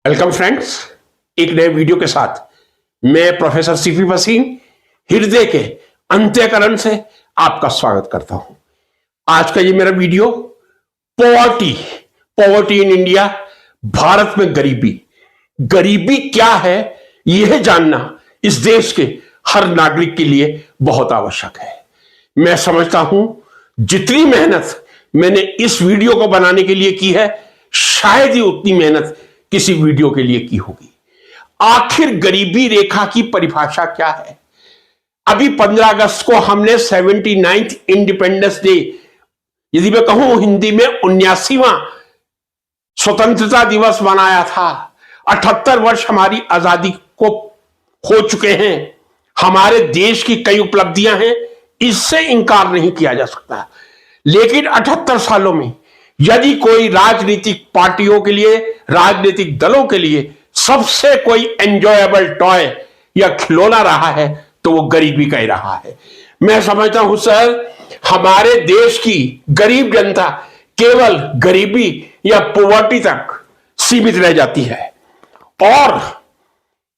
Welcome friends, एक नए video के साथ मैं प्रोफेसर सीपी वसीम हृदय के अंत्यकरण से आपका स्वागत करता हूं। आज का ये मेरा video poverty in India, Bharat में गरीबी क्या है यह जानना इस देश के हर नागरिक के लिए बहुत आवश्यक है। मैं समझता हूं जितनी मेहनत मैंने इस वीडियो को बनाने के लिए की है, शायद ही उतनी मेहनत किसी वीडियो के लिए की होगी। आखिर गरीबी रेखा की परिभाषा क्या है? अभी 15 अगस्त को हमने 79th इंडिपेंडेंस डे, यदि मैं कहूं हिंदी में 79वां स्वतंत्रता दिवस मनाया था। 78 वर्ष हमारी आजादी को हो चुके हैं। हमारे देश की कई उपलब्धियां हैं, इससे इंकार नहीं किया जा सकता। लेकिन 78 सालों में यदि कोई राजनीतिक पार्टियों के लिए, राजनीतिक दलों के लिए सबसे कोई एंजॉयबल टॉय या खिलौना रहा है तो वो गरीबी का ही रहा है। मैं समझता हूं सर, हमारे देश की गरीब जनता केवल गरीबी या पॉवर्टी तक सीमित रह जाती है। और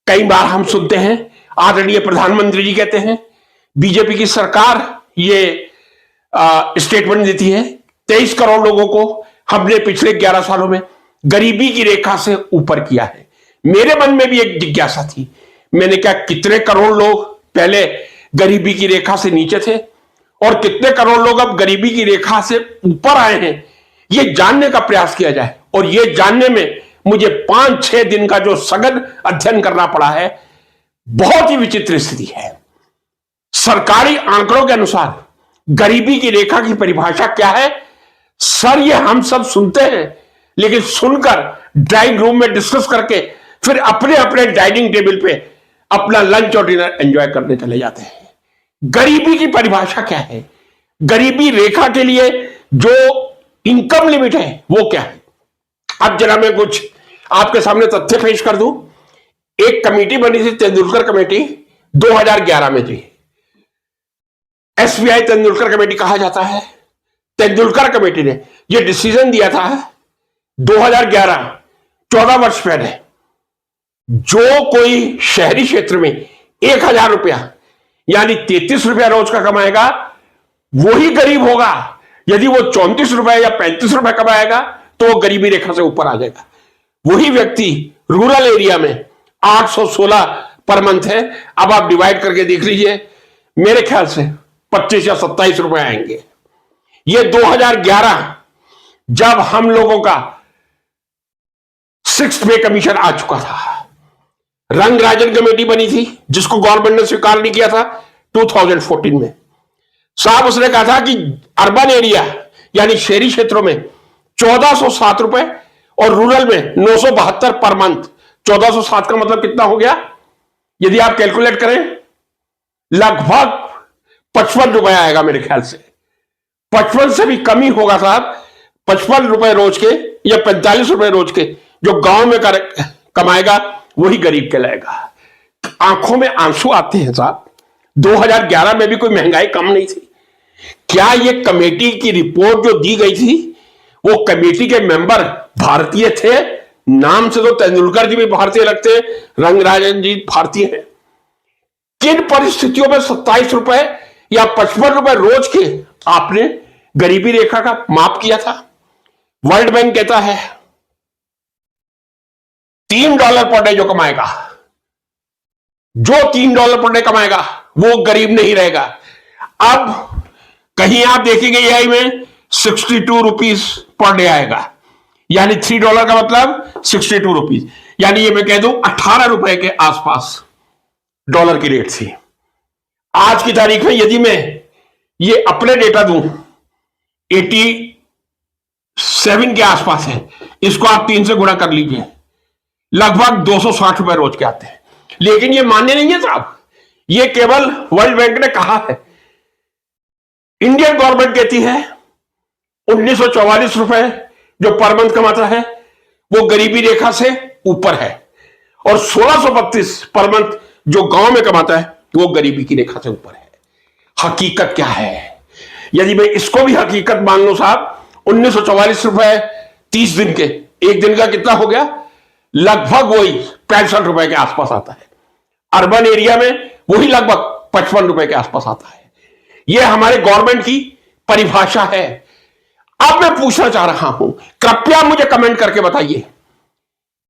कई बार हम सुनते हैं, आदरणीय प्रधानमंत्री जी कहते हैं, बीजेपी की सरकार ये स्टेटमेंट देती है, 23 करोड़ लोगों को हमने पिछले 11 सालों में गरीबी की रेखा से ऊपर किया है। मेरे मन में भी एक जिज्ञासा थी, मैंने क्या कितने करोड़ लोग पहले गरीबी की रेखा से नीचे थे और कितने करोड़ लोग अब गरीबी की रेखा से ऊपर आए हैं, यह जानने का प्रयास किया जाए। और यह जानने में मुझे 5-6 दिन का जो सघन अध्ययन करना पड़ा है, बहुत ही विचित्र स्थिति है। सरकारी आंकड़ों के अनुसार गरीबी की रेखा की परिभाषा क्या है सर? ये हम सब सुनते हैं, लेकिन सुनकर ड्राइंग रूम में डिस्कस करके फिर अपने अपने डाइनिंग टेबल पे अपना लंच और डिनर एंजॉय करने चले जाते हैं। गरीबी की परिभाषा क्या है? गरीबी रेखा के लिए जो इनकम लिमिट है वो क्या है? अब जरा मैं कुछ आपके सामने तथ्य पेश कर दूं। एक कमेटी बनी थी, तेंदुलकर कमेटी, 2011 में थी। एसबीआई तेंदुलकर कमेटी कहा जाता है। तेंदुलकर कमेटी ने यह डिसीजन दिया था 2011, 14 वर्ष पहले, जो कोई शहरी क्षेत्र में 1000 रुपया यानी 33 रुपया रोज का कमाएगा वही गरीब होगा। यदि वो 34 रुपया या 35 रुपया कमाएगा तो वो गरीबी रेखा से ऊपर आ जाएगा। वही व्यक्ति रूरल एरिया में 816 पर मंथ है। अब आप डिवाइड करके देख लीजिए, मेरे ख्याल से 25 या 27 रुपए आएंगे। ये 2011 जब हम लोगों का 6th पे कमीशन आ चुका था। रंगराजन कमेटी बनी थी जिसको गवर्नमेंट ने स्वीकार नहीं किया था 2014 में। साहब उसने कहा था कि अर्बन एरिया यानी शहरी क्षेत्रों में 1407 रुपए और रूरल में 972 पर मंथ। 1407 का मतलब कितना हो गया? यदि आप कैलकुलेट करें लगभग 55 रुपए आएगा मेरे ख्याल से। 55 से भी कम ही होगा साहब। 55 रुपए रोज के या 45 रुपए रोज के जो गांव में कमाएगा वही गरीब कहलाएगा। आंखों में आंसू आते हैं साहब। 2011 में भी कोई महंगाई कम नहीं थी क्या? ये कमेटी की रिपोर्ट जो दी गई थी, वो कमेटी के मेंबर भारतीय थे। नाम से तो तेंदुलकर जी भी भारतीय लगते हैं, रंगराजन जी भारतीय हैं। किन परिस्थितियों में 27 रुपए या 55 रुपए रोज के आपने गरीबी रेखा का माप किया था? वर्ल्ड बैंक कहता है $3 पर डे जो कमाएगा, जो $3 पर डे कमाएगा वो गरीब नहीं रहेगा। अब कहीं आप देखेंगे एआई में 62 रुपीज पर डे आएगा, यानी $3 का मतलब 62 रुपीज, यानी ये मैं कह दूं 18 रुपए के आसपास डॉलर की रेट थी। आज की तारीख में यदि मैं ये अपने डेटा दूं 87 के आसपास है, इसको आप 3 से गुणा कर लीजिए, लगभग 260 रुपए रोज के आते हैं। लेकिन ये मान्य नहीं है साहब, ये केवल वर्ल्ड बैंक ने कहा है। इंडियन गवर्नमेंट कहती है 1944 रुपए जो पर मंथ कमाता है वो गरीबी रेखा से ऊपर है, और 1632 पर मंथ जो गांव में कमाता है वो गरीबी की रेखा से ऊपर है। हकीकत क्या है? यदि मैं इसको भी हकीकत मान लो साहब, 1944 रुपए 30 दिन के, एक दिन का कितना हो गया? लगभग वही 65 रुपए के आसपास आता है। अर्बन एरिया में वही लगभग 55 रुपए के आसपास आता है। यह हमारे गवर्नमेंट की परिभाषा है। अब मैं पूछना चाह रहा हूं, कृपया मुझे कमेंट करके बताइए,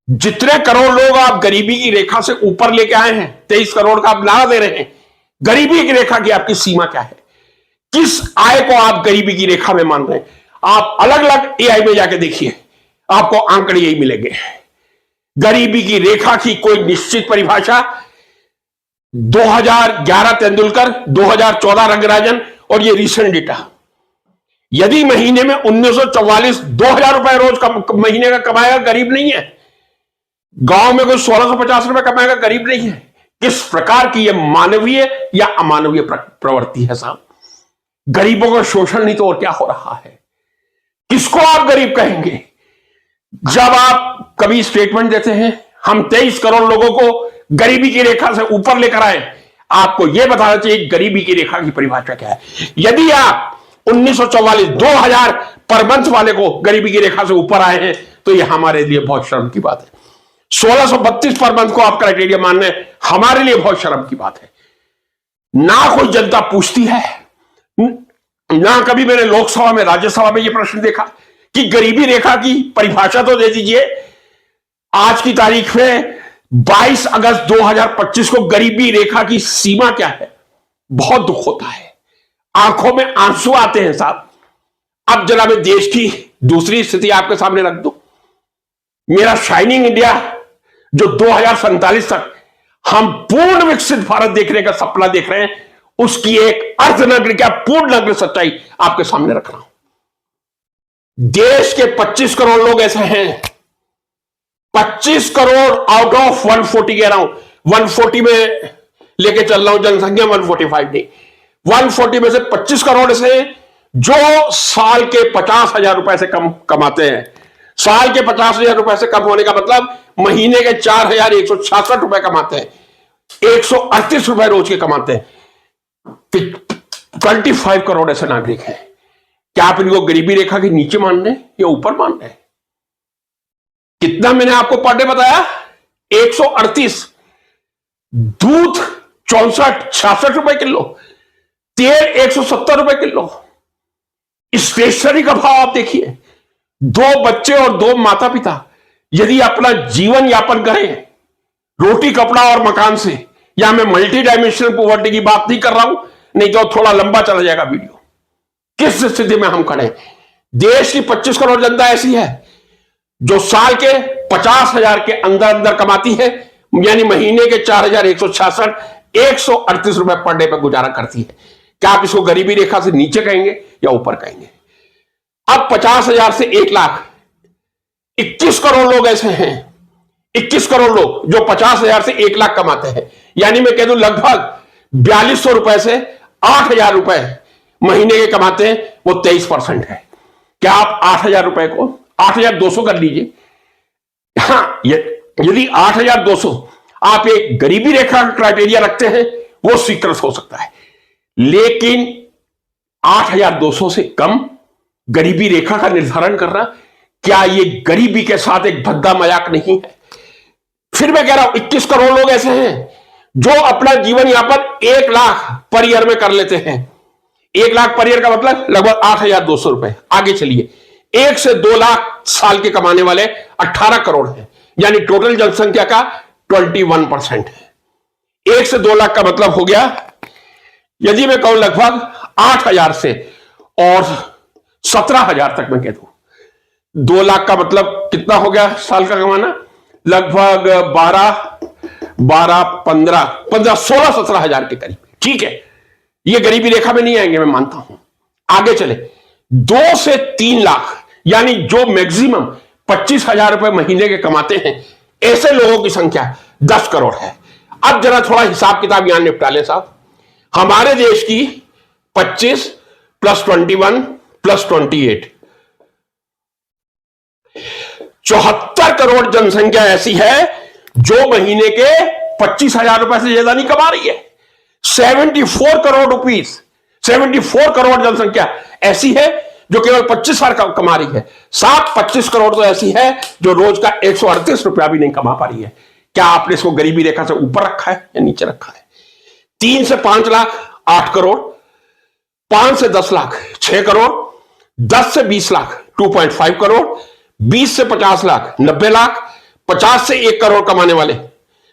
जितने करोड़ लोग आप गरीबी की रेखा से ऊपर लेके आए हैं, 23 करोड़ का आप नारा दे रहे हैं, गरीबी की रेखा की आपकी सीमा क्या है? किस आय को आप गरीबी की रेखा में मान रहे हैं? आप अलग अलग एआई में जाके देखिए, आपको आंकड़े यही मिलेंगे। गरीबी की रेखा की कोई निश्चित परिभाषा 2011 तेंदुलकर, 2014 रंगराजन और ये रिसेंट डेटा। यदि महीने में 1944 2000 रुपए रोज महीने का कमाएगा, गरीब नहीं है। गांव में कोई 1650 रुपए कमाएगा, गरीब नहीं है। किस प्रकार की यह मानवीय या अमानवीय प्रवृत्ति है साहब? गरीबों का शोषण नहीं तो और क्या हो रहा है? किसको आप गरीब कहेंगे? जब आप कभी स्टेटमेंट देते हैं हम 23 करोड़ लोगों को गरीबी की रेखा से ऊपर लेकर आए, आपको यह बताना चाहिए गरीबी की रेखा की परिभाषा क्या है। यदि आप 1944 2000 पर मंथ वाले को गरीबी की रेखा से ऊपर आए हैं तो यह हमारे लिए बहुत शर्म की बात है। 1632 पर मंथ को आप क्राइटेरिया मान रहे हैं, हमारे लिए बहुत शर्म की बात है। ना कोई जनता पूछती है, ना कभी मैंने लोकसभा में राज्यसभा में यह प्रश्न देखा कि गरीबी रेखा की परिभाषा तो दे दीजिए। आज की तारीख में 22 अगस्त 2025 को गरीबी रेखा की सीमा क्या है? बहुत दुख होता है, आंखों में आंसू आते हैं साहब। अब जरा मैं देश की दूसरी स्थिति आपके सामने रख दूं। मेरा शाइनिंग इंडिया जो 2047 तक हम पूर्ण विकसित भारत देखने का सपना देख रहे हैं, उसकी एक अर्धनग्न क्या पूर्ण नग्न सच्चाई आपके सामने रख रहा हूं। देश के 25 करोड़ लोग ऐसे हैं, 25 करोड़ आउट ऑफ 140 कह रहा हूं, 140 में लेके चल रहा हूं, जनसंख्या 145 नहीं, 140 में से 25 करोड़ ऐसे हैं जो साल के 50,000 रुपए से कम कमाते हैं। साल के 50,000 रुपए से कम होने का मतलब महीने के 4,166 रुपए कमाते हैं, 138 रुपए रोज के कमाते हैं। 25 करोड़ ऐसे नागरिक हैं। क्या आप इनको गरीबी रेखा के नीचे मान रहे हैं या ऊपर मान रहे हैं? कितना मैंने आपको पर डे बताया? 138। दूध 64-66 रुपए किलो, तेल 170 रुपए किलो। स्टेशनरी का भाव आप देखिए। 2 बच्चे और 2 माता पिता यदि अपना जीवन यापन करें रोटी कपड़ा और मकान से, या मैं मल्टी डायमेंशनल पॉवर्टी की बात नहीं कर रहा हूं, नहीं तो थोड़ा लंबा चला जाएगा वीडियो। किस स्थिति में हम खड़े? देश की 25 करोड़ जनता ऐसी है जो साल के 50,000 के अंदर अंदर कमाती है, यानी महीने के 4,166 138 रुपए पर डे पर गुजारा करती है। क्या आप इसको गरीबी रेखा से नीचे कहेंगे या ऊपर कहेंगे? अब 50,000 से 1 लाख 21 करोड़ लोग ऐसे हैं, 21 करोड़ लोग जो 50,000 से 1 लाख कमाते हैं, यानी मैं कह दूं लगभग 4200 रुपए से 8,000 रुपए महीने के कमाते हैं, वो 23% है। क्या आप 8,000 रुपए को 8,200 कर लीजिए। हाँ, यदि 8,200 आप एक गरीबी रेखा का क्राइटेरिया रखते हैं, वो स्वीकृत हो सकता है, लेकिन 8,200 से कम गरीबी रेखा का निर्धारण करना, क्या ये गरीबी के साथ एक भद्दा मजाक नहीं है? फिर मैं कह रहा हूं 21 करोड़ लोग ऐसे हैं जो अपना जीवन यापन 1 लाख पर ईयर में कर लेते हैं। 1 लाख पर ईयर का मतलब लगभग 8,200 रुपए। आगे चलिए, 1 से 2 लाख साल के कमाने वाले 18 करोड़ हैं, यानी टोटल जनसंख्या का 21% है। 1 से 2 लाख का मतलब हो गया, यदि मैं कहूं लगभग 8,000 से और 17,000 तक मैं कह दूं, 2 लाख का मतलब कितना हो गया साल का कमाना? लगभग 16-17 के करीब। ठीक है, ये गरीबी रेखा में नहीं आएंगे, मैं मानता हूं। आगे चले, 2 से 3 लाख यानी जो मैक्सिमम 25,000 रुपए महीने के कमाते हैं, ऐसे लोगों की संख्या 10 करोड़ है। अब जरा थोड़ा हिसाब किताब यहां निपटा ले साहब। हमारे देश की 25 + 21 + 28 74 करोड़ जनसंख्या ऐसी है जो महीने के 25,000 रुपए से ज्यादा नहीं कमा रही है। 74 करोड़ रुपीस, 74 करोड़ जनसंख्या ऐसी है जो केवल 25,000 कमा रही है। 25 करोड़ तो ऐसी है जो रोज का 138 रुपया भी नहीं कमा पा रही है। क्या आपने इसको गरीबी रेखा से ऊपर रखा है या नीचे रखा है? 3 से 5 लाख 8 करोड़, 5 से 10 लाख 6 करोड़, 10 से 20 लाख 2.5 करोड़, 20 से 50 लाख 90 लाख, 50 से 1 करोड़ कमाने वाले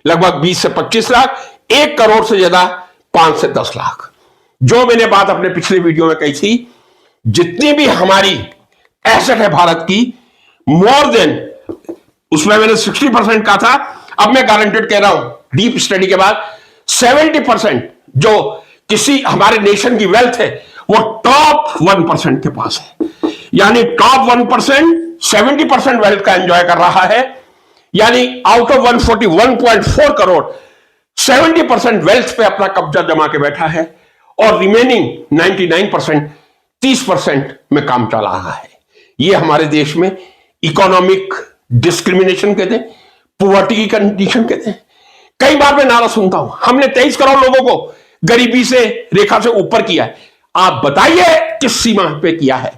लगभग 20 से 25 लाख, 1 करोड़ से ज्यादा 5 से 10 लाख। जो मैंने बात अपने पिछले वीडियो में कही थी, जितनी भी हमारी एसेट है भारत की, मोर देन, उसमें मैंने 60% कहा था, अब मैं गारंटेड कह रहा हूं डीप स्टडी के बाद 70% जो किसी हमारे नेशन की वेल्थ है वो टॉप 1% के पास है। यानी टॉप 1% 70% वेल्थ का एंजॉय कर रहा है। यानी आउट ऑफ 141.4 करोड़ 70% वेल्थ पे अपना कब्जा जमा के बैठा है और रिमेनिंग 99% 30% में काम चला रहा है। ये हमारे देश में इकोनॉमिक डिस्क्रिमिनेशन कहते हैं, पॉवर्टी की कंडीशन कहते हैं। कई बार मैं नारा सुनता हूं, हमने 23 करोड़ लोगों को गरीबी से रेखा से ऊपर किया है। आप बताइए किस सीमा पे किया है?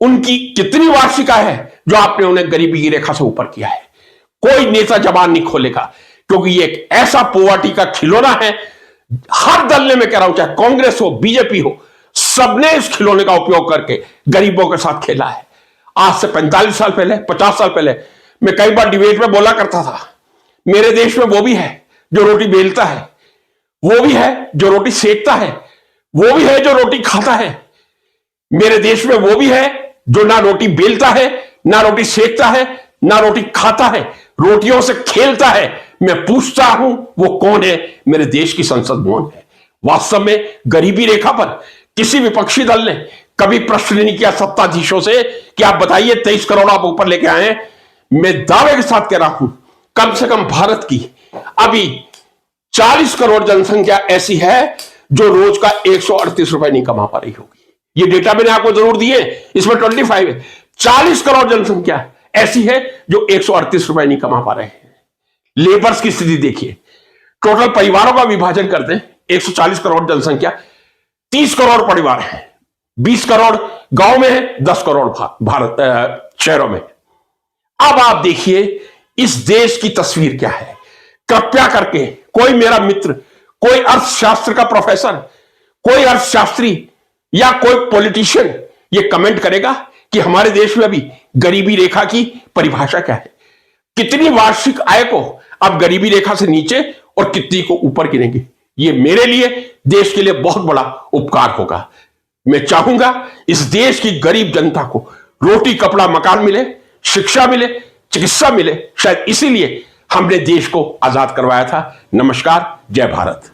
उनकी कितनी वार्षिक आय है जो आपने उन्हें गरीबी की रेखा से ऊपर किया है? कोई नेता जबान नहीं खोलेगा, क्योंकि ये एक ऐसा पॉवर्टी का खिलौना है। हर दल ने, मैं कह रहा हूं, चाहे कांग्रेस हो, बीजेपी हो, सबने इस खिलौने का उपयोग करके गरीबों के साथ खेला है। आज से 45 साल पहले, 50 साल पहले मैं कई बार डिबेट में बोला करता था, मेरे देश में वो भी है जो रोटी बेलता है, वो भी है जो रोटी सेकता है, वो भी है जो रोटी खाता है। मेरे देश में वो भी है जो ना रोटी बेलता है, ना रोटी सेकता है, ना रोटी खाता है, रोटियों से खेलता है। मैं पूछता हूं वो कौन है? मेरे देश की संसद भवन है। वास्तव में गरीबी रेखा पर किसी विपक्षी दल ने कभी प्रश्न नहीं किया सत्ताधीशों से कि आप बताइए 23 करोड़ आप ऊपर लेके आए हैं। मैं दावे के साथ कह रहा हूं, कम से कम भारत की अभी 40 करोड़ जनसंख्या ऐसी है जो रोज का 138 रुपए नहीं कमा पा रही होगी। ये डेटा मैंने आपको जरूर दिए, इसमें 25 है। 40 करोड़ जनसंख्या ऐसी है जो 138 रुपए नहीं कमा पा रहे हैं। लेबर्स की स्थिति देखिए, टोटल परिवारों का विभाजन करते हैं, 140 करोड़ जनसंख्या, 30 करोड़ परिवार है, 20 करोड़ गांव में है, 10 करोड़ भारत शहरों में। अब आप देखिए इस देश की तस्वीर क्या है। कृपया करके कोई मेरा मित्र, कोई अर्थशास्त्र का प्रोफेसर, कोई अर्थशास्त्री या कोई पॉलिटिशियन ये कमेंट करेगा कि हमारे देश में अभी गरीबी रेखा की परिभाषा क्या है, कितनी वार्षिक आय को अब गरीबी रेखा से नीचे और कितनी को ऊपर गिनेंगे। ये मेरे लिए, देश के लिए बहुत बड़ा उपकार होगा। मैं चाहूंगा इस देश की गरीब जनता को रोटी, कपड़ा, मकान मिले, शिक्षा मिले, चिकित्सा मिले। शायद इसीलिए हमने देश को आजाद करवाया था। नमस्कार, जय भारत।